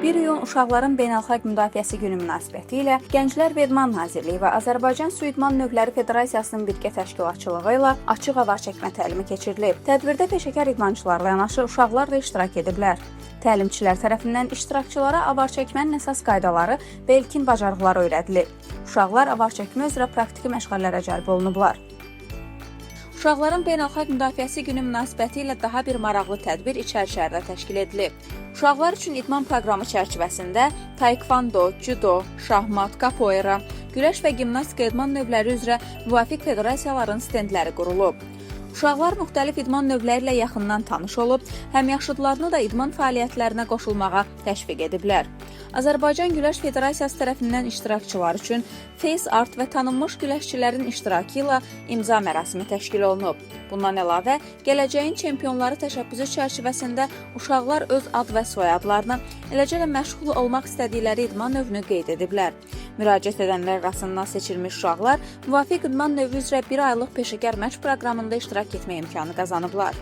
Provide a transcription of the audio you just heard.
1 iyun Uşaqların Beynəlxalq Müdafiəsi Günü münasibətilə Gənclər və İdman Nazirliyi və Azərbaycan Su İdman Növləri Federasiyasının birgə təşkilatçılığı ilə açıq avar çəkmə təlimi keçirilib. Tədbirdə peşəkar idmançılarla yanaşı uşaqlar da iştirak ediblər. Təlimçilər tərəfindən iştirakçılara avar çəkmənin əsas qaydaları və ilkin bacarıqları öyrədilib. Uşaqlar avar çəkmə üzrə praktiki məşğələlərə cəlb olunublar. Uşaqların Beynəlxalq Müdafiəsi Günü münasibətilə daha bir maraqlı tədbir İçərişəhərdə təşkil edilib. Uşaqlar üçün idman proqramı çərçivəsində taekvondo, judo, şahmat, kapoeira, güləş və gimnastika idman növləri üzrə müvafiq federasiyaların stendləri qurulub. Uşaqlar müxtəlif idman növləri ilə yaxından tanış olub, həmyaşıdlarını da idman fəaliyyətlərinə qoşulmağa təşviq ediblər. Azərbaycan Güləş Federasiyası tərəfindən iştirakçılar üçün face art və tanınmış güləşçilərin iştirakı ilə imza mərasimi təşkil olunub. Bundan əlavə, gələcəyin çempionları təşəbbüsü çərçivəsində uşaqlar öz ad və soyadlarını, eləcə də məşğul olmaq istədikləri idman növünü qeyd ediblər. Müraciət edənlər arasından seçilmiş uşaqlar müvafiq idman növü üzrə 1 aylıq peşəkar məşq proqramında iştirak etmə imkanı qazanıblar.